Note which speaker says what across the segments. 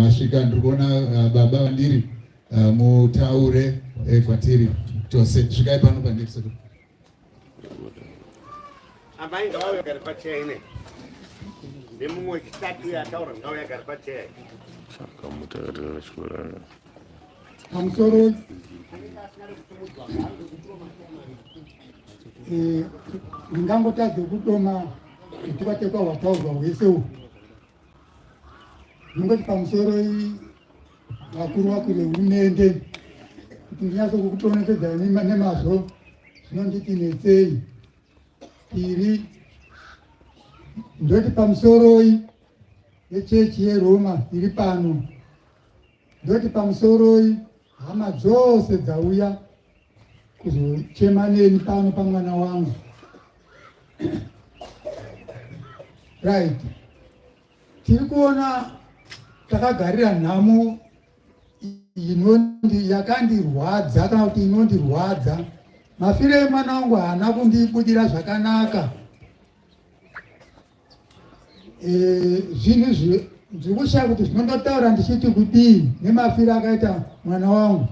Speaker 1: masvika ndiri kuona baba vandiri mutaure kwatiri tose svikai pano pandiri sekuru.
Speaker 2: Amai ngauya gari pacheya ine ndimumwe wechitatu yataura ngauya gari pacheya
Speaker 3: pamusoro ndingangotadze kudoma tikatekwa hwataurwa hwese ndingoti pamusoro vakuru vakuru vehurumende kuti ndinyatso kukutonekedzai nemazvo zvinonditi netsei. Iri ndoti pamusoro yechechi yeRoma iri pano, ndoti pamusoro hama dzose dzauya kuzochema neni pano pamwana wangu. Right, tiri kuona takagarira nhamo yakandirwadza kana kuti inondirwadza. Mafire emwana wangu haana kundibudira zvakanaka. Zvinhu zviri kushaya kuti zvinondotaura ndichiti kudii nemafire akaita mwana wangu.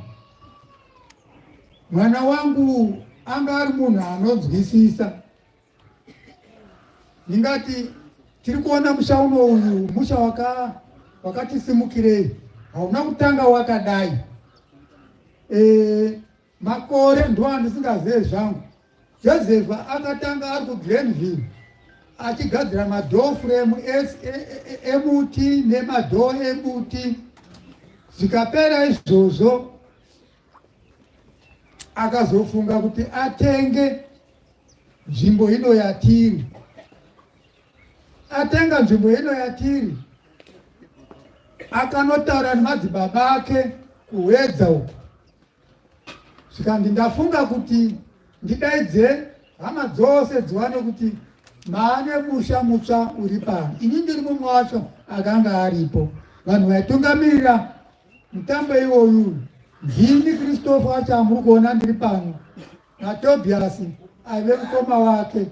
Speaker 3: Mwana wangu anga ari munhu anonzwisisa. Ndingati tiri kuona musha uno uyu musha wakatisimukirei, hauna kutanga wakadai. Makore ndo andisingazive zvangu. Josefa akatanga ari kuGlenville achigadzira madoo frame emuti nemadoo emuti. Zvikapera izvozvo akazofunga kuti atenge nzvimbo ino yatiri. Atenga nzvimbo ino yatiri, akanotaura nemadzibaba ake kuwedza uko. Zvikandi ndafunga kuti ndidaidze hama dzose dziwane kuti maane musha mutsva uri pano. Ini ndiri mumwe wacho akanga aripo. Vanhu vaitungamirira mutambo iwoyu ndini Christopher wachamuri kuona ndiri pano naTobias aive mukoma wake.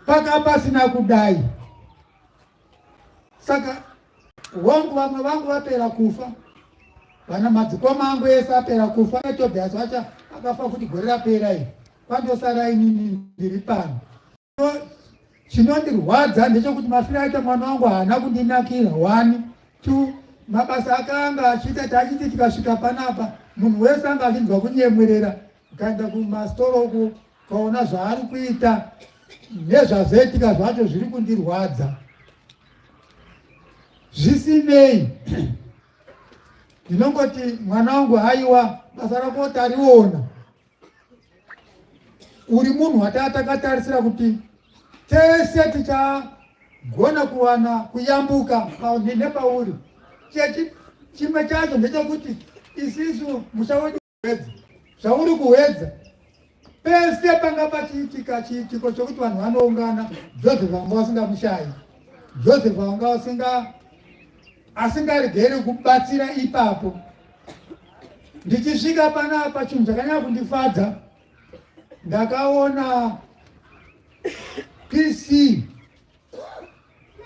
Speaker 3: Paka pasina kudai. Saka vamwe vangu vapera kufa, vana madzikoma angu ese apera kufa. Tobias wacha akafa kuti gore rapera iri, kwandosara inini ndiri pano. Chinondirwadza ndechekuti mafire aita mwana wangu haana kundinakira. 1 2 mabasa akanga achiita tachiti tikasvika panapa munhu wese anga achinzwa kunyemwerera. Ukaenda kumastoro uku ukaona zvaari kuita nezvazoitika zvacho zviri kundirwadza. Zvisinei, ndinongoti mwana wangu haiwa, basa rako tariona. Uri munhu watakatarisira kuti tese tichagona kuwana kuyambuka nepauri. Chimwe chacho ndechekuti isisu musha wedu kuwedza zvauri kuwedza. Pese panga pachiitika chiitiko chokuti vanhu vanoungana, Joseph vanga vasingamushayi, Joseph vanga asingaregeri kubatsira ipapo. Ndichisvika panapa chinhu chakanyanya kundifadza, ndakaona PC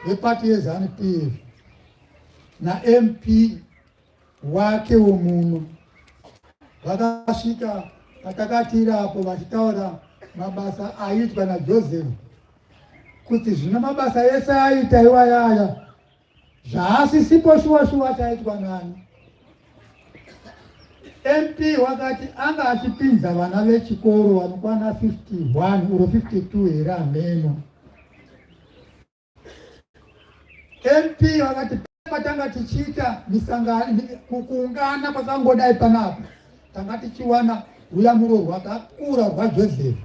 Speaker 3: wepati yeZANU-PF naMP wake womuno vakasvika patakatirapo vachitaura mabasa aitwa naJoseph, kuti zvino mabasa ese aita iwayaya zvaasisipo shuwa chaitwa nani. MP wakati anga achipinza vana vechikoro vanokwana 51 uro 52 here ameno. MP wakati patanga tichiita misangano kuungana kwakangodai panapa, tanga tichiwana ruyamuro rwakakura rwaJoseph.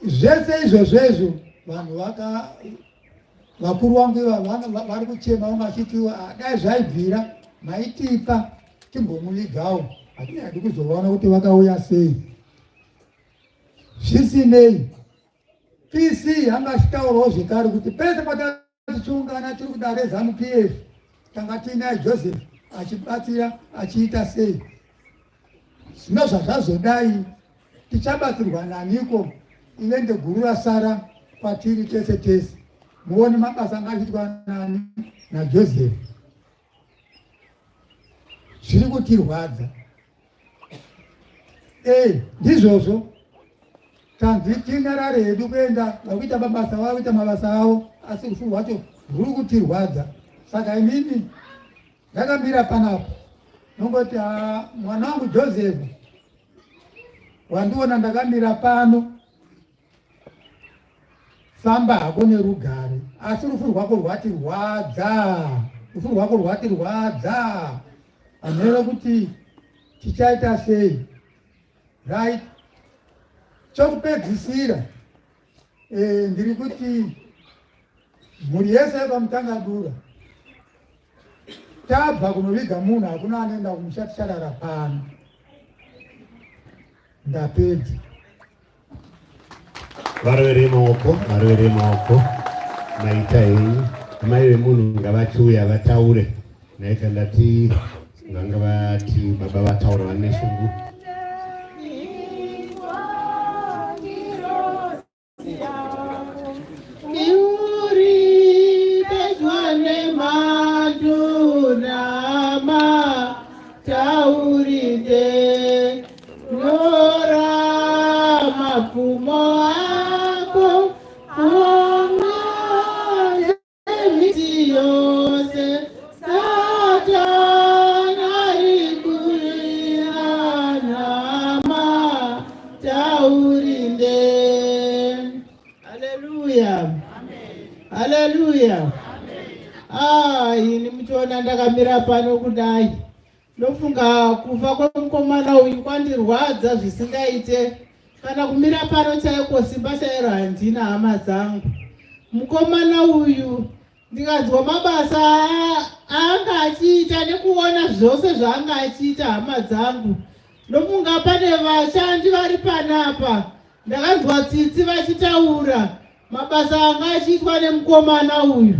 Speaker 3: Zvese izvozvo vanhu vakuru vangu vari kuchema vachiti dai zvaibvira maitipa timbomuvigawo, hatingadi kuzovaona kuti vakauya sei. Zvisinei, PC yanga achitaurawo zvekare kuti pese patatichiungana tiri kudare ZANU-PF tanga tiinaye Joseph achibatsira achiita sei. Zvino zvazvazodai tichabatsirwa naniko ive ndeguru rasara kwatiri tese tese. muone mabasa angaitwa nani naJoseph. Zviri kutirwadza. Ndizvozvo tanzi tinyarare hedu kuenda vakuita mabasa vavo, kuita mabasa avo, asi rufu rwacho rwuri kutirwadza. Saka inini ndakamira panapo nongoti mwana wangu Joseph wandiona ndakamira pano, famba hako nerugare, asi rufu rwako rwatirwadza, rufu rwako rwatirwadza. Anero kuti tichaita sei, right? Chokupedzisira ndiri kuti mhuri yese pamutangadura tabva kunoviga munhu, hakuna anoenda kumushatisharara pano. Ndapedza.
Speaker 2: Varwere maoko maita henyu mai vemunhu ngavachiuya vataure naika ndati vanga vati baba vataura vane shungu.
Speaker 4: Haleluya. Ini mutiona ndakamira pano kudai. Ndofunga kufa kwemukomana uyu kwandirwadza zvisingaite. Kana kumira pano chaiko simba chairo handina, hama dzangu. Mukomana uyu ndikadzwa mabasa anga achiita nekuona zvose zvaanga achiita, hama dzangu. Ndofunga pane vashandi vari panapa. Ndakanzwa tsitsi vachitaura mabasa anga achiitwa nemukomana uyu.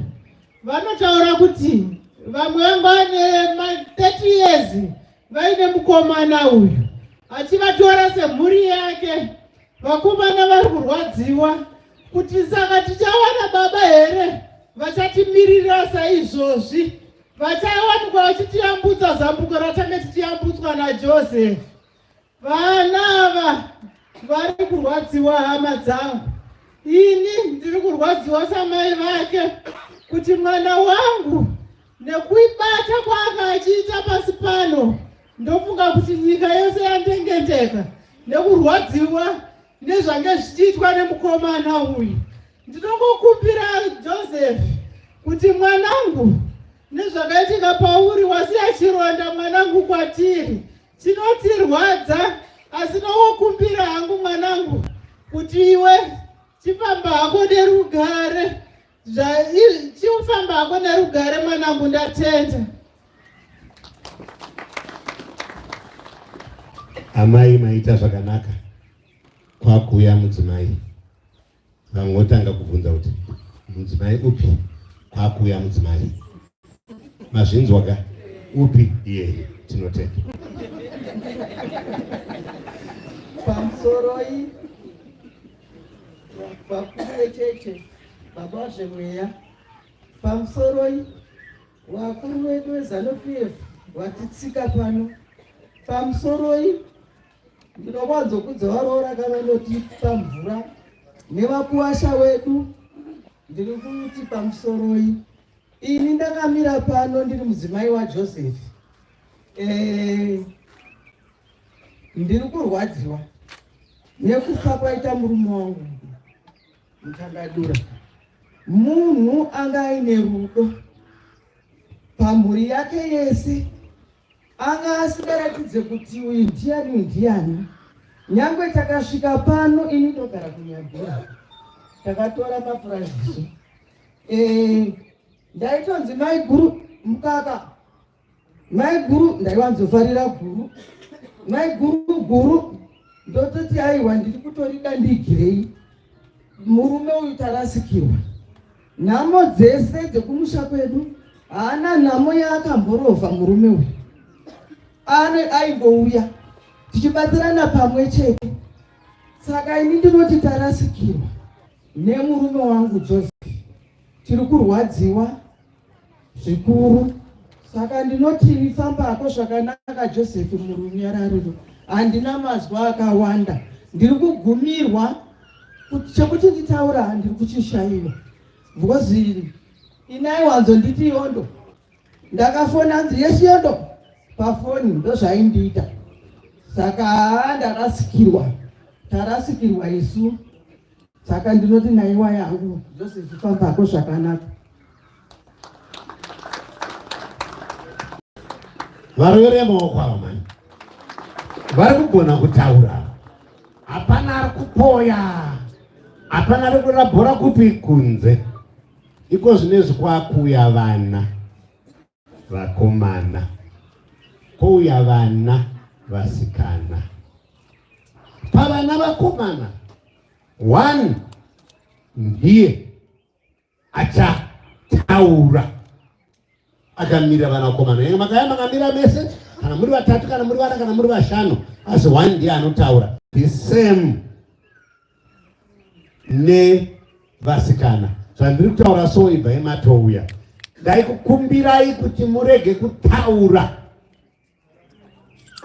Speaker 4: Vanotaura kuti vamwe vane 30 years vaine mukomana uyu, achivatora semhuri yake. Vakomana vari kurwadziwa kuti saka tichawana baba here vachatimirira saizvozvi, vachawanikwa vachitiyambutsa zambuko ratange tichiyambutswa naJoseph. Vana ava vari kurwadziwa, hama dzangu. Ini ndiri kurwadziwa samai vake kuti mwana wangu nekuibata kwaanga achiita pasi pano, ndofunga kuti nyika yose yandengendeka nekurwadziwa nezvange zvichiitwa nemukomana uyu. Ndinongokumbira Joseph kuti mwanangu, nezvakaitika pauri wasiya chironda mwanangu kwatiri, chinotirwadza, asi nokumbira hangu mwanangu kuti iwe chifamba hako nerugare, chifamba hako nerugare mwanangu, ndatenda.
Speaker 2: Amai maita zvakanaka kwakuuya mudzimai. Vangotanga kubvunza kuti mudzimai upi? Kwakuuya mudzimai. Mazvinzwa ka? Upi? Iye tinotenda.
Speaker 4: Pamsoroi vakuru vecheche baba zvemweya, pamsoroi vakuru vedu veZANU-PF vatitsika pano, pamsoroi ndinokwanzokudza varoora kavanoti pamvura nevakuwasha wedu, ndiri kuti pamsoroi. Ini ndakamira pano ndiri mudzimai waJoseph. Ndiri kurwadziwa nekufa kwaita murume wangu Mutangadura. Munhu anga aine rudo pamhuri yake yese, anga asingaratidze kuti uyu ndiani. Nyangwe takasvika pano, ini ndogara kuNyagura, takatora mapuraziso. Ndaitonzi mai guru mukaka, mai guru ndaiwanzofarira guru, mai guru ndototi aiwa ndiri kutorida ndigirei, murume uyu tarasikirwa. Nhamo dzese dzekumusha kwedu haana nhamo yaakamborova murume uyu. Aingouya tichibatsirana pamwe chete. Saka ini ndinoti tarasikirwa nemurume wangu Joseph. tiri kurwadziwa zvikuru. Saka ndinoti nifambako zvakanaka Joseph Murunyarariro, handina mazwa akawanda, ndiri kugumirwa chekuti nditaura ndiri kuchishayiwa. Because inai wanzonditi Yondo, ndakafona nzi yes Yondo pafoni ndozvaindiita. Saka tarasikirwa isu. Saka ndinoti naiwa yangu Joseph fambako zvakanaka.
Speaker 2: Varwere maoko ava mani vari kugona kutaura, hapana ari kupoya, hapana ari kurabhora kupi kunze. Iko zvinezvi kwakuuya vana vakomana, kouya vana vasikana. Pavana vakomana, one ndiye achataura akamira vana vakomana. Makaya makamira mese, kana muri vatatu, kana muri vana, kana muri vashanu, asi one ndiye anotaura. The same nevasikana. Zvandiri kutaura so ibva imatouya. Ndaikukumbirai kuti murege kutaura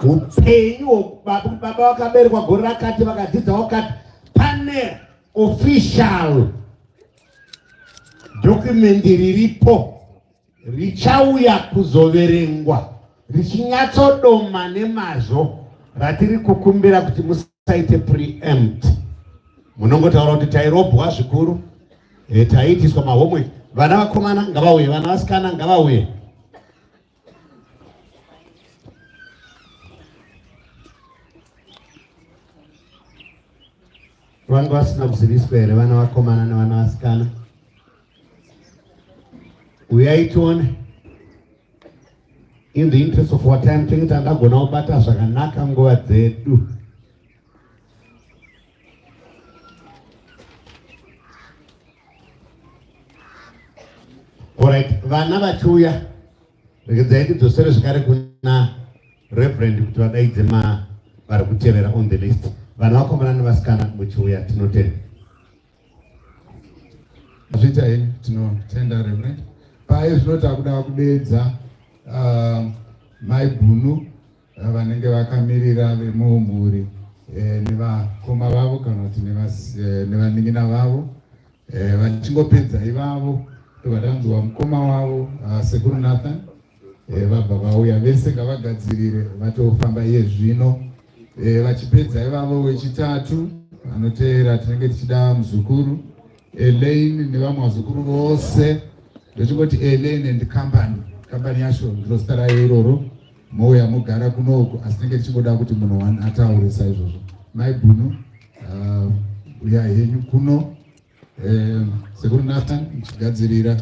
Speaker 2: upenyu baba vakaberekwa gore rakati, vakadzidza vakati pane official document riripo richauya kuzoverengwa richinyatsodoma nemazvo, ratiri kukumbira kuti musaite preempt. Munongotaura kuti tairobhwa zvikuru, taiitiswa mahomework. Vana vakomana ngavauye, vana vasikana ngavauye. Vanga vasina kuziviswa here vana vakomana nevana vasikana? Uyai tione. In the interest of our time, tinge tandagona kubata zvakanaka nguva dzedu. Alright, vana vachiuya, regedzai tidzosere zvakare kuna Reverend kuti vadaidze vari kutevera on the list. Vana vakomana nevasikana muchiuya tinotenda.
Speaker 1: Zvita hii tinotenda Reverend. Paye zvinota kuda kudeedza Mai Bunu vanenge vakamirira vemumhuri nevakoma vavo kana kuti nevaning'ina vavo, vachingopedza ivavo vadanzwa mukoma wavo Sekuru Nathan, vabva vauya vese ngavagadzirire vatofamba iye zvino. Vachipedza ivavo wechitatu anoteera tinenge tichida muzukuru Elaine nevamwe vazukuru vose. Ndochingoti Elaine and company yacho ndinostara iroro, mouya mugara kunoku, asi tinenge tichingoda kuti munhu ataure saizvozvo. Mai Bunu, uyai henyu kuno. Sekuru Nathan muchigadzirira,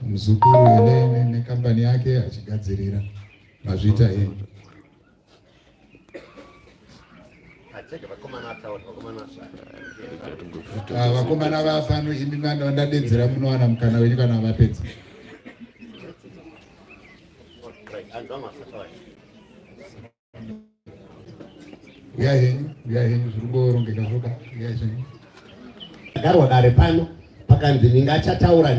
Speaker 1: muzukuru Elaine nekampani yake achigadzirira. Mazvita henyu. Vakomana vafano imi vana ndadedzera munowana mukana wenyu kana vapedza. Uyai henyu zviri kuorongeka zvoka. Uyai henyu.
Speaker 2: Garwa dare pano pakanzi ninga achataura.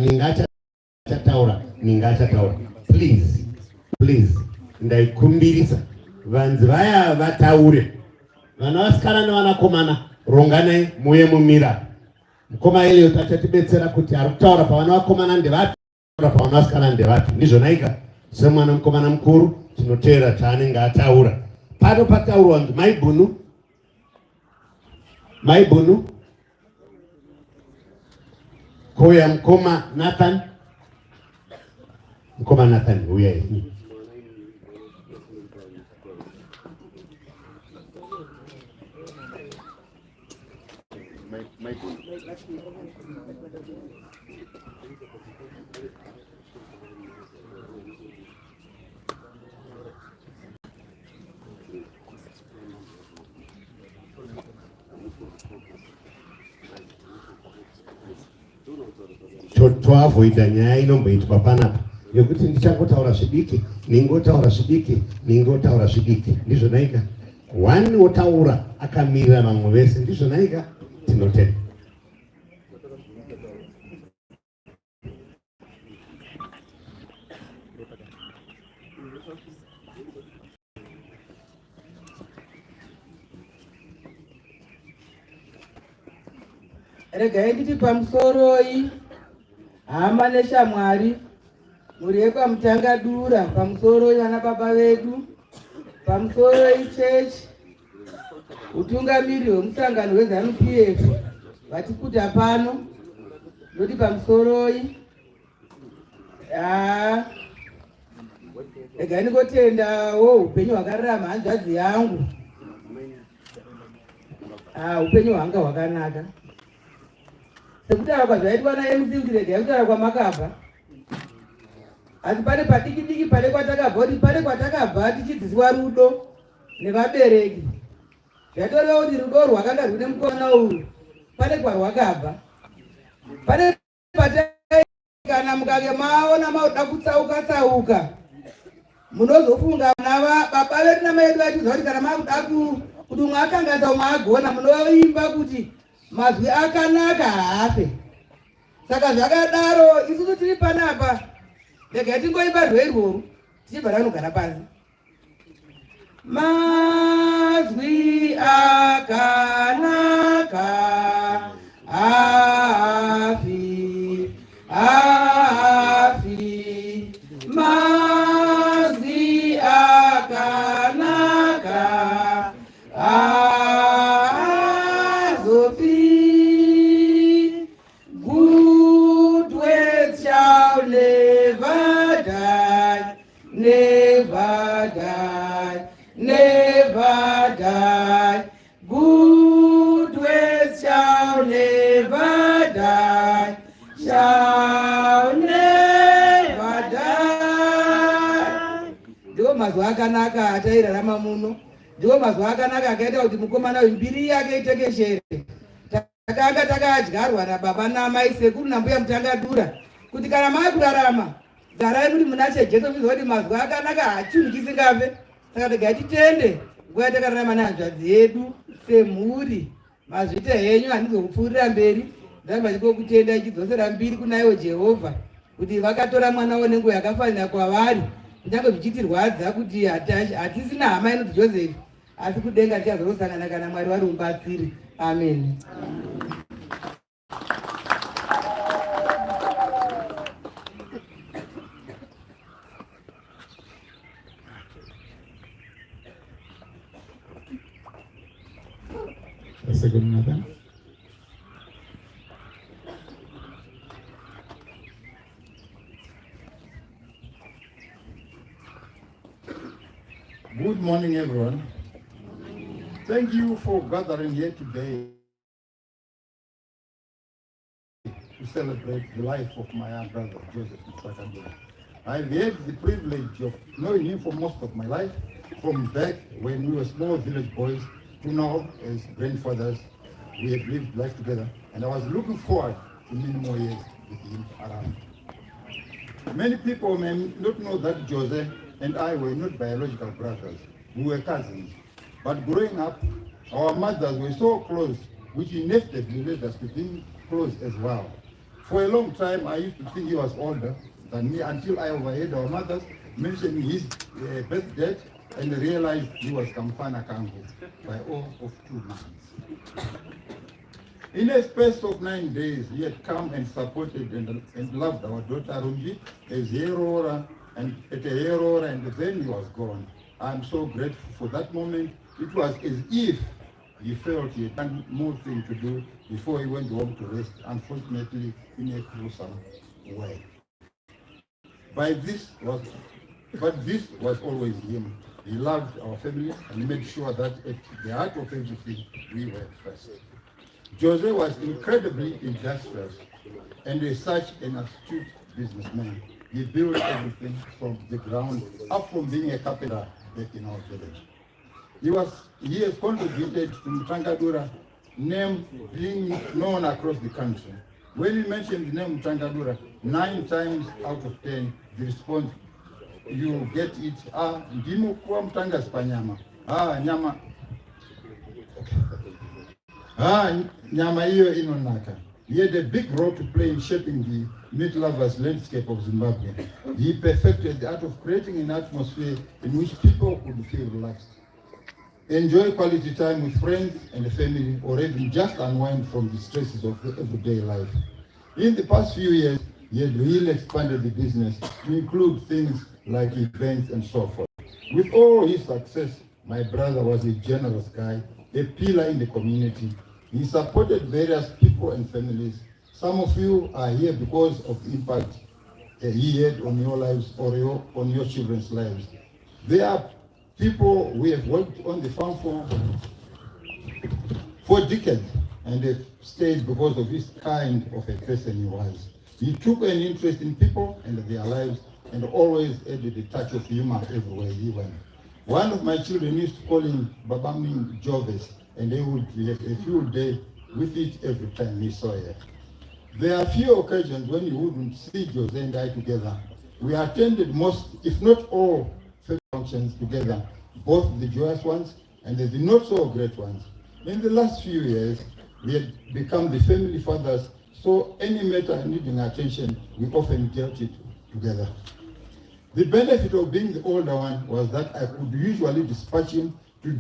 Speaker 2: Please, ndaikumbirisa vanzi vaya vataure. Vana vasikana nevanakomana, ronganai muye mumira. Mukoma Elliot achatibetsera kuti ari kutaura pavana vakomana ndevatu, pavana vasikana ndevatu. Ndizvo naika semwana mukomana mukuru tinoteera chaanenge ataura. Pano pataurwa nzi Mai Bunu, kouya mukoma Nathan. Mukoma Nathan, uyai. Toavoida nyaya inomboitwa panapa yekuti ndichangotaura zvidiki, ningotaura zvidiki. Ndizvo naika one otaura akamirira vamwe vese. Ndizvo naika tinotenda.
Speaker 4: Regai nditi pamusoroi hama neshamwari muri yekwaMutangadura, pamusoroi vana baba vedu, pamusoroi chechi, utungamiri hwemusangano hweZANU-PF vatikuta pano, ndoti pamusoroi regai ndingotendawo upenyu hwakararama hanzvadzi yangu. Upenyu hwanga hwakanaka sekutaura kwazvaitwa naMC kuti regai kutaura kwamakabva, asi pane padiki diki pane kwatakabva, kuti pane kwatakabva tichidzidziswa rudo nevabereki. Zvatoreva kuti rudo rwakanga rwune mukoma uyu pane kwarwakabva. Pane kana mukange maona mauda kutsauka tsauka, munozofunga baba vedu namai vedu vatiudza kuti kana makuda kuti umwe akangaisa umwe agona, munoimba kuti mazwi akanaka haafe. Saka zvakadaro isusu tiri panapa, regai tingoimba rwo irworwo tichibva ranogara pasi. Mazwi akanaka haafi, haafi. Mazwi akanaka haazofi. Good words shall never die, never die, never die. Good words shall never die, shall never die. Ndiwo mazwi akanaka atairarama muno, ndiwo mazwi akanaka akaita kuti mukomana uyu mbiri yake itekeshere. Takanga takadyarwa nababa namai sekuru nambuya Mutangadura kuti kana maakurarama garai muri muna Jesu, zviziva kuti mazwi akanaka hachinhu chisingafe. Saka regai titende nguva yatakararama nehanzvadzi yedu semhuri. Mazvita henyu handizokupfuurira mberi, ndamba chikokutenda ichidzosera mbiri kunaiwo Jehovha kuti vakatora mwanawo nenguva yakafanira kwavari, kunyange zvichitirwadza kuti hatisina hama inoti Josefu, asi kudenga tichazorosangana kana Mwari vari mubatsiri. Amen.
Speaker 5: Good morning, everyone. Thank you for gathering here today to celebrate the life of my young brother, Joseph Mutangadura. I've had the privilege of knowing him for most of my life, from back when we were small village boys to now as grandfathers. We have lived life together, and I was looking forward to many more years with him around. Many people may not know that Jose and I were not biological brothers. We were cousins. But growing up, our mothers were so close, which inevitably led us to be close as well. For a long time, I used to think he was older than me until I overheard our mothers mentioning his birth date and realized he was Kamfana Kangu by all of 2 months. In a space of 9 days, he had come and supported and loved our daughter Rumbi as Herora and at a Herora, and then he was gone. I'm so grateful for that moment. It was as if he felt he had done more things to do before he went home to rest, unfortunately in a gruesome way. But this was always him. He loved our family and made sure that at the heart of everything, we were first. Jose was incredibly industrious and as such an astute businessman. He built everything from the ground up, from being a carpenter back in our village. He has contributed to Mutangadura name being known across the country. When you mention the name Mutangadura, 9 times out of 10, the response you get it, ndimo kwa Mutanga Spanyama. Nyama. Nyama hiyo inonaka. He had a big role to play in shaping the meat lovers landscape of Zimbabwe. He perfected the art of creating an atmosphere in which people could feel relaxed, enjoy quality time with friends and family, or even just unwind from the stresses of everyday life. In the past few years, he had really expanded the business to include things like events and so forth. With all his success, my brother was a generous guy, a pillar in the community. He supported various people and families. Some of you are here because of the impact he had on your lives or on your children's lives. There are people we have worked on the farm for decades, and they've stayed because of this kind of a person he was. He took an interest in people and their lives, and always added a touch of humor everywhere he went. One of my children used to call him Babaming Joves, and they would have a field day with it every time he saw her. There are few occasions when you wouldn't see Jose and I together. We attended most, if not all, family functions together, both the joyous ones and the not so great ones. In the last few years, we had become the family fathers, so any matter needing attention, we often dealt it together. The benefit of being the older one was that I could usually dispatch him